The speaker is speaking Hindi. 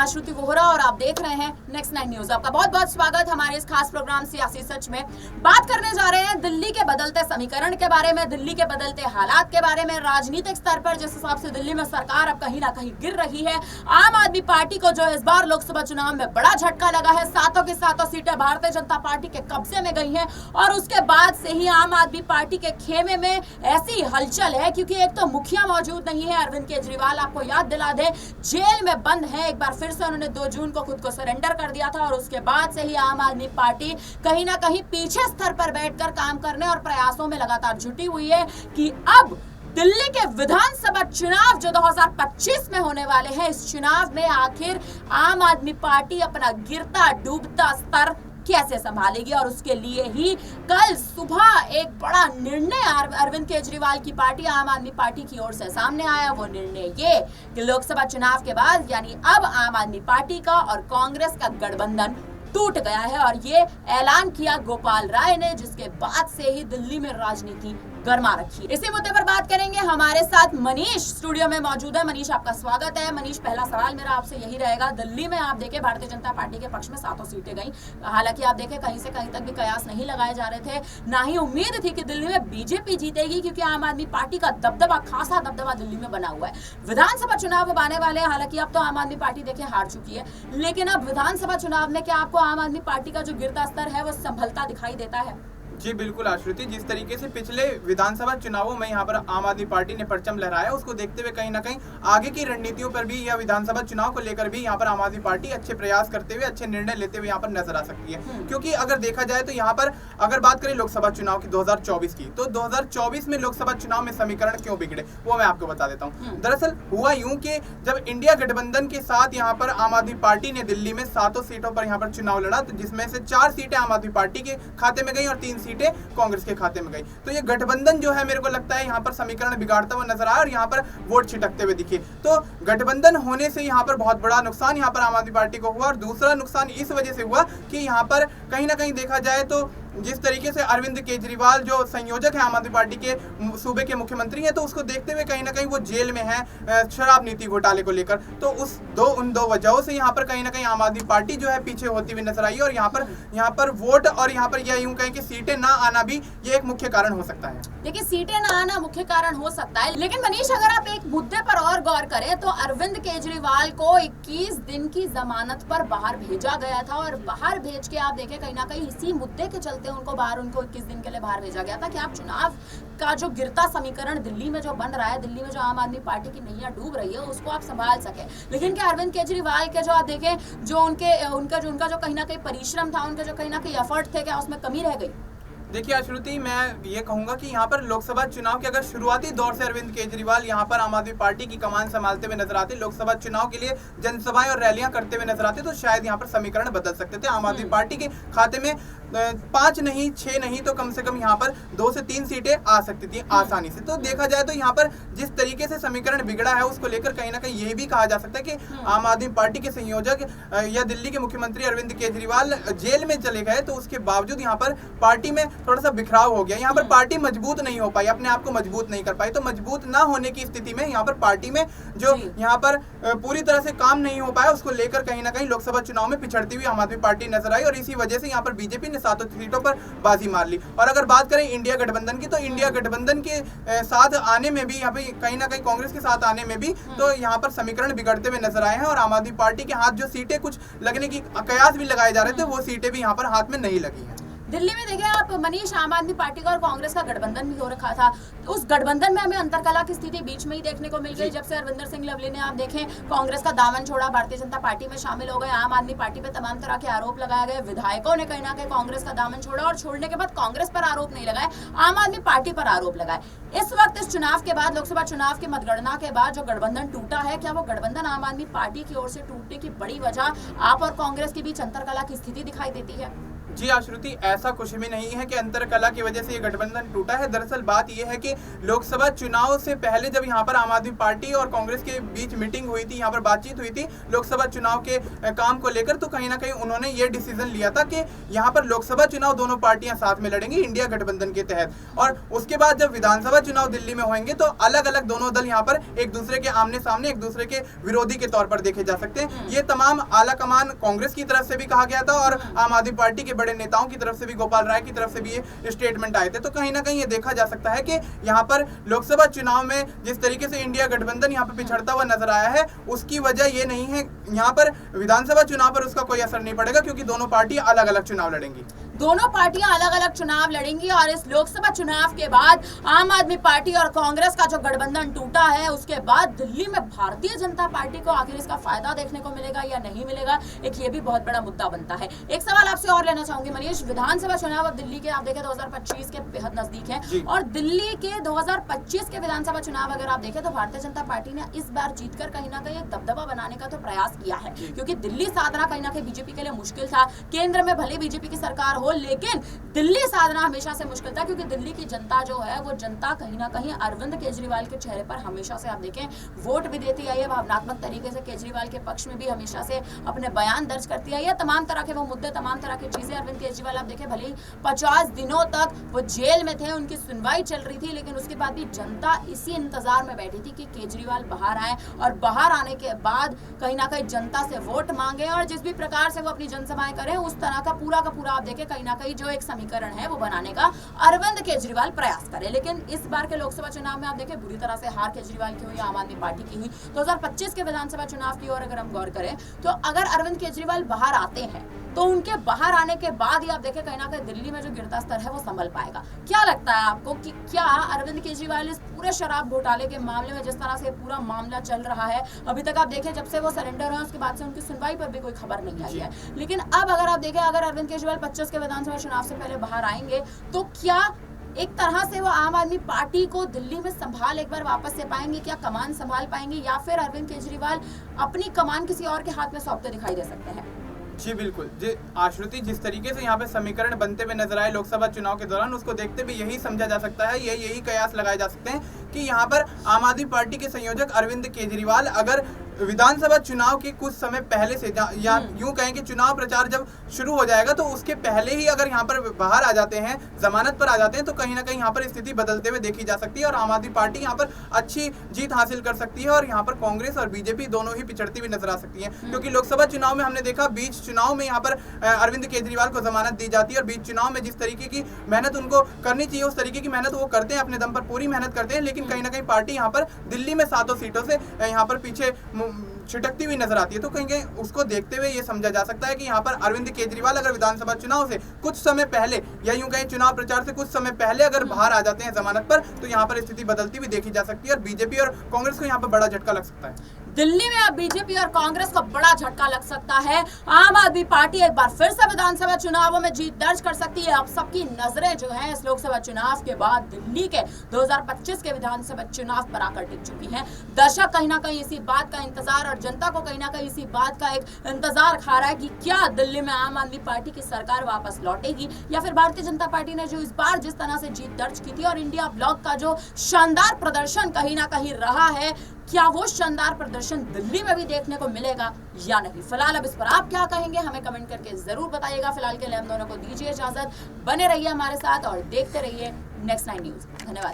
आश्रुति वोहरा और आप देख रहे हैं नेक्स्ट 9 न्यूज। आपका बहुत बहुत स्वागत हमारे इस खास प्रोग्राम सियासी सच में। बात करने जा रहे हैं दिल्ली के बदलते समीकरण के बारे में, दिल्ली के बदलते हालात के बारे में। राजनीतिक स्तर पर जिस हिसाब से दिल्ली में सरकार अब कहीं ना कहीं गिर रही है, आम आदमी पार्टी को जो इस बार लोकसभा चुनाव में बड़ा झटका लगा है, सातों की सातों सीटें भारतीय जनता पार्टी के कब्जे में गई हैं और उसके बाद से ही आम आदमी पार्टी के खेमे में ऐसी हलचल है क्योंकि एक तो मुखिया मौजूद नहीं है। अरविंद केजरीवाल, आपको याद दिला दे, जेल में बंद है। एक बार फिर से उन्होंने 2 जून को खुद को सरेंडर कर दिया था और उसके बाद से ही आम आदमी पार्टी कहीं ना कहीं पीछे स्तर पर बैठकर काम करने और प्रयासों में लगातार जुटी हुई है कि अब दिल्ली के विधानसभा चुनाव जो 2025 में होने वाले हैं, इस चुनाव में आखिर आम आदमी पार्टी अपना गिरता डूबता स्तर कैसे संभालेगी। और उसके लिए ही कल सुबह एक बड़ा निर्णय अरविंद केजरीवाल की पार्टी आम आदमी पार्टी की ओर से सामने आया। वो निर्णय ये कि लोकसभा चुनाव के बाद यानी अब आम आदमी पार्टी का और कांग्रेस का गठबंधन टूट गया है और ये ऐलान किया गोपाल राय ने, जिसके बाद से ही दिल्ली में राजनीति गर्मा रखी है। इसी मुद्दे पर बात करेंगे। हमारे साथ मनीष स्टूडियो में मौजूद है। मनीष, आपका स्वागत है। मनीष, पहला सवाल मेरा आपसे यही रहेगा, दिल्ली में आप देखें भारतीय जनता पार्टी के पक्ष में 7 सीटें गई। हालांकि आप देखें कहीं से कहीं तक भी कयास नहीं लगाए जा रहे थे, ना ही उम्मीद थी कि दिल्ली में बीजेपी जीतेगी क्योंकि आम आदमी पार्टी का दबदबा, खासा दबदबा दिल्ली में बना हुआ है। विधानसभा चुनाव अब आने वाले हैं, हालांकि अब तो आम आदमी पार्टी देखें हार चुकी है, लेकिन अब विधानसभा चुनाव में क्या आपको आम आदमी पार्टी का जो गिरता स्तर है वो संभलता दिखाई देता है? जी बिल्कुल आश्रुति, जिस तरीके से पिछले विधानसभा चुनावों में यहाँ पर आम आदमी पार्टी ने परचम लहराया, उसको देखते हुए कहीं ना कहीं आगे की रणनीतियों पर भी या विधानसभा चुनाव को लेकर भी यहाँ पर आम आदमी पार्टी अच्छे प्रयास करते हुए, अच्छे निर्णय लेते हुए यहाँ पर नजर आ सकती है। क्योंकि अगर देखा जाए तो यहाँ पर अगर बात करें लोकसभा चुनाव की 2024 की, तो 2024 में लोकसभा चुनाव में समीकरण क्यों बिगड़े वो मैं आपको बता देता हूँ। दरअसल हुआ यूं कि जब इंडिया गठबंधन के साथ यहाँ पर आम आदमी पार्टी ने दिल्ली में 7 सीटों पर यहाँ पर चुनाव लड़ा, तो जिसमें से 4 सीटें आम आदमी पार्टी के खाते में गई और 3 सीटें कांग्रेस के खाते में गई। तो ये गठबंधन जो है मेरे को लगता है यहाँ पर समीकरण बिगाड़ता हुआ नजर आया और यहाँ पर वोट छिटकते हुए दिखे। तो गठबंधन होने से यहाँ पर बहुत बड़ा नुकसान यहाँ पर आम आदमी पार्टी को हुआ और दूसरा नुकसान इस वजह से हुआ कि यहाँ पर कहीं ना कहीं देखा जाए तो जिस तरीके से अरविंद केजरीवाल जो संयोजक है आम आदमी पार्टी के सूबे के मुख्यमंत्री हैं, तो उसको देखते हुए कहीं ना कहीं वो जेल में है शराब नीति घोटाले को लेकर। तो उन दो वजहों से यहाँ पर कहीं ना कहीं आम आदमी पार्टी जो है पीछे होती हुई नजर आई और यहाँ पर वोट और यहाँ पर यह यूं कहें कि सीटें ना आना भी ये एक मुख्य कारण हो सकता है। देखिए, सीटें ना आना मुख्य कारण हो सकता है, लेकिन मनीष अगर आप एक मुद्दे पर और गौर करें तो अरविंद केजरीवाल को 21 दिन की जमानत पर बाहर भेजा गया था और बाहर भेज के आप देखें कहीं ना कहीं इसी मुद्दे के चलते उनको 21 दिन के लिए बाहर भेजा गया था कि आप चुनाव का जो गिरता समीकरण दिल्ली में जो बन रहा है, दिल्ली में जो आम आदमी पार्टी की नैया डूब रही है, उसको आप संभाल सके। लेकिन क्या अरविंद केजरीवाल के जो आप देखें जो उनका जो कहीं ना कहीं परिश्रम था, उनके जो कहीं ना कहीं एफर्ट थे, क्या उसमें कमी रह गई? देखिए आश्रुति, मैं ये कहूंगा कि यहाँ पर लोकसभा चुनाव के अगर शुरुआती दौर से अरविंद केजरीवाल यहाँ पर आम आदमी पार्टी की कमान संभालते हुए नजर आते, लोकसभा चुनाव के लिए जनसभाएं और रैलियां करते हुए नजर आते, तो शायद यहाँ पर समीकरण बदल सकते थे। आम आदमी पार्टी के खाते में 5 नहीं 6 नहीं तो कम से कम यहाँ पर 2 से 3 सीटें आ सकती थी आसानी से। तो देखा जाए तो यहाँ पर जिस तरीके से समीकरण बिगड़ा है उसको लेकर कहीं ना कहीं ये भी कहा जा सकता है कि आम आदमी पार्टी के संयोजक या दिल्ली के मुख्यमंत्री अरविंद केजरीवाल जेल में चले गए, तो उसके बावजूद यहाँ पर पार्टी में थोड़ा सा बिखराव हो गया। यहाँ पर पार्टी मजबूत नहीं हो पाई, अपने आप को मजबूत नहीं कर पाई। तो मजबूत ना होने की स्थिति में यहाँ पर पार्टी में जो यहाँ पर पूरी तरह से काम नहीं हो पाया, उसको लेकर कहीं ना कहीं लोकसभा चुनाव में पिछड़ती हुई आम आदमी पार्टी नजर आई और इसी वजह से यहाँ पर बीजेपी ने 7 सीटों पर बाजी मार ली। और अगर बात करें इंडिया गठबंधन की, तो इंडिया गठबंधन के साथ आने में भी यहाँ पे कहीं ना कहीं कांग्रेस के साथ आने में भी तो यहाँ पर समीकरण बिगड़ते हुए नजर आए हैं और आम आदमी पार्टी के हाथ जो सीटें कुछ लगने की कयास भी लगाए जा रहे थे, वो सीटें भी यहाँ पर हाथ में नहीं लगी हैं। दिल्ली में देखें आप मनीष, आम आदमी पार्टी का और कांग्रेस का गठबंधन भी हो रखा था, तो उस गठबंधन में हमें अंतरकला की स्थिति बीच में ही देखने को मिल गई। जब से अरविंदर सिंह लवली ने आप देखें कांग्रेस का दामन छोड़ा, भारतीय जनता पार्टी में शामिल हो गए, आम आदमी पार्टी पे तमाम तरह के आरोप लगाए गए, विधायकों ने कहीं ना कहीं कांग्रेस का दामन छोड़ा और छोड़ने के बाद कांग्रेस पर आरोप नहीं लगाए, आम आदमी पार्टी पर आरोप लगाए। इस वक्त इस चुनाव के बाद, लोकसभा चुनाव की मतगणना के बाद जो गठबंधन टूटा है, क्या वो गठबंधन आम आदमी पार्टी की ओर से टूटने की बड़ी वजह आप और कांग्रेस के बीच अंतरकला की स्थिति दिखाई देती है? जी आश्रुति, ऐसा कुछ भी नहीं है कि अंतरकला की वजह से ये गठबंधन टूटा है। दरअसल बात ये है कि लोकसभा चुनाव से पहले जब यहाँ पर आम आदमी पार्टी और कांग्रेस के बीच मीटिंग हुई थी, यहाँ पर बातचीत हुई थी लोकसभा चुनाव के काम को लेकर, तो कहीं ना कहीं उन्होंने ये डिसीजन लिया था कि यहाँ पर लोकसभा चुनाव दोनों पार्टियां साथ में लड़ेंगी इंडिया गठबंधन के तहत। और उसके बाद जब विधानसभा चुनाव दिल्ली में होंगे तो अलग अलग दोनों दल यहाँ पर एक दूसरे के आमने सामने, एक दूसरे के विरोधी के तौर पर देखे जा सकते हैं। ये तमाम आला कमान कांग्रेस की तरफ से भी कहा गया था और आम आदमी पार्टी के बड़े नेताओं की तरफ से भी, गोपाल राय की तरफ से भी ये स्टेटमेंट आए थे। तो कहीं ना कहीं ये देखा जा सकता है कि यहाँ पर लोकसभा चुनाव में जिस तरीके से इंडिया गठबंधन यहाँ पर पिछड़ता हुआ नजर आया है, उसकी वजह ये नहीं है यहाँ पर विधानसभा चुनाव पर उसका कोई असर नहीं पड़ेगा, क्योंकि दोनों पार्टियां अलग अलग चुनाव लड़ेंगी। दोनों पार्टियां अलग अलग चुनाव लड़ेंगी और इस लोकसभा चुनाव के बाद आम आदमी पार्टी और कांग्रेस का जो गठबंधन टूटा है, उसके बाद दिल्ली में भारतीय जनता पार्टी को आखिर इसका फायदा देखने को मिलेगा या नहीं मिलेगा, एक ये भी बहुत बड़ा मुद्दा बनता है। एक सवाल आपसे और लेना चाहूंगी मनीष, विधानसभा चुनाव अब दिल्ली के आप देखें 2025 के बेहद नजदीक है और दिल्ली के 2025 के विधानसभा चुनाव अगर आप देखें तो भारतीय जनता पार्टी ने इस बार जीतकर कहीं ना कहीं एक दबदबा बनाने का तो प्रयास किया है, क्योंकि दिल्ली साधना कहीं ना कहीं बीजेपी के लिए मुश्किल था। केंद्र में भले बीजेपी की सरकार हो, लेकिन दिल्ली साधना हमेशा से मुश्किल था, क्योंकि दिल्ली की जनता जो है वो जनता कहीं ना कहीं अरविंद केजरीवाल के चेहरे पर हमेशा से आप देखें वोट भी देती आई है, भावनात्मक तरीके से केजरीवाल के पक्ष में भी हमेशा से अपने बयान दर्ज करती आई है। तमाम तरह के वो मुद्दे, तमाम तरह की चीजें, अरविंद केजरीवाल आप देखें भले ही 50 दिनों तक वो जेल में थे, उनकी सुनवाई चल रही थी, लेकिन उसके बाद भी जनता इसी इंतजार में बैठी थी कि केजरीवाल बाहर आए और बाहर आने के बाद कहीं ना कहीं जनता से वोट मांगे और जिस भी प्रकार से वो अपनी जनसभाएं करें, उस तरह का पूरा आप देखें कहीं ना कहीं जो एक समीकरण है वो बनाने का अरविंद केजरीवाल प्रयास करे। लेकिन इस बार के लोकसभा चुनाव में आप देखें बुरी तरह से हार केजरीवाल की हुई, आम आदमी पार्टी की हुई। 2025 के विधानसभा चुनाव की ओर अगर हम गौर करें तो अगर अरविंद केजरीवाल बाहर आते हैं तो उनके बाहर आने के बाद ही आप देखें कहीं ना कहीं दिल्ली में जो गिरता स्तर है वो संभल पाएगा। क्या लगता है आपको कि क्या अरविंद केजरीवाल इस पूरे शराब घोटाले के मामले में, जिस तरह से पूरा मामला चल रहा है, अभी तक आप देखें जब से वो सरेंडर हुए उसके बाद से उनकी सुनवाई पर भी कोई खबर नहीं आई है, लेकिन अब अगर आप देखें अगर अरविंद केजरीवाल 25 के विधानसभा चुनाव से पहले बाहर आएंगे तो क्या एक तरह से वो आम आदमी पार्टी को दिल्ली में संभाल एक बार वापस ले पाएंगे, क्या कमान संभाल पाएंगे, या फिर अरविंद केजरीवाल अपनी कमान किसी और के हाथ में सौंपते दिखाई दे सकते हैं? जी बिल्कुल, जी आश्रुति, जिस तरीके से यहाँ पे समीकरण बनते हुए नजर आए लोकसभा चुनाव के दौरान, उसको देखते हुए यही समझा जा सकता है, यही कयास लगाए जा सकते हैं कि यहाँ पर आम आदमी पार्टी के संयोजक अरविंद केजरीवाल अगर विधानसभा चुनाव के कुछ समय पहले से, या यूं कहें कि चुनाव प्रचार जब शुरू हो जाएगा तो उसके पहले ही अगर यहाँ पर बाहर आ जाते हैं, जमानत पर आ जाते हैं, तो कहीं ना कहीं यहाँ पर स्थिति बदलते हुए देखी जा सकती है और आम आदमी पार्टी यहाँ पर अच्छी जीत हासिल कर सकती है और यहाँ पर कांग्रेस और बीजेपी दोनों ही पिछड़ती हुई नजर आ सकती है। क्योंकि लोकसभा चुनाव में हमने देखा, बीच चुनाव में यहाँ पर अरविंद केजरीवाल को जमानत दी जाती है और बीच चुनाव में जिस तरीके की मेहनत उनको करनी चाहिए उस तरीके की मेहनत वो करते हैं, अपने दम पर पूरी मेहनत करते हैं, लेकिन कहीं ना कहीं पार्टी यहाँ पर दिल्ली में 7 सीटों से यहाँ पर पीछे छिटकती हुई नजर आती है। तो कहीं उसको देखते हुए ये समझा जा सकता है कि यहाँ पर अरविंद केजरीवाल अगर विधानसभा चुनाव से कुछ समय पहले, या यूं कहें चुनाव प्रचार से कुछ समय पहले अगर बाहर आ जाते हैं जमानत पर, तो यहाँ पर स्थिति बदलती हुई देखी जा सकती है और बीजेपी और कांग्रेस को यहाँ पर बड़ा झटका लग सकता है। दिल्ली में अब बीजेपी और कांग्रेस को बड़ा झटका लग सकता है। आम आदमी पार्टी एक बार फिर से विधानसभा चुनावों में जीत दर्ज कर सकती है। अब सबकी नजरें जो हैं इस लोकसभा चुनाव के बाद दिल्ली के 2025 के विधानसभा चुनाव पर आकर टिक चुकी हैं। दर्शक कहीं ना कहीं इसी बात का इंतजार और जनता को कहीं ना कहीं इसी बात का एक इंतजार खा रहा है कि क्या दिल्ली में आम आदमी पार्टी की सरकार वापस लौटेगी, या फिर भारतीय जनता पार्टी ने जो इस बार जिस तरह से जीत दर्ज की थी और इंडिया ब्लॉक का जो शानदार प्रदर्शन कहीं ना कहीं रहा है, क्या वो शानदार प्रदर्शन दिल्ली में भी देखने को मिलेगा या नहीं? फिलहाल अब इस पर आप क्या कहेंगे हमें कमेंट करके जरूर बताइएगा। फिलहाल के लिए हम दोनों को दीजिए इजाजत, बने रहिए हमारे साथ और देखते रहिए नेक्स्ट 9 न्यूज। धन्यवाद।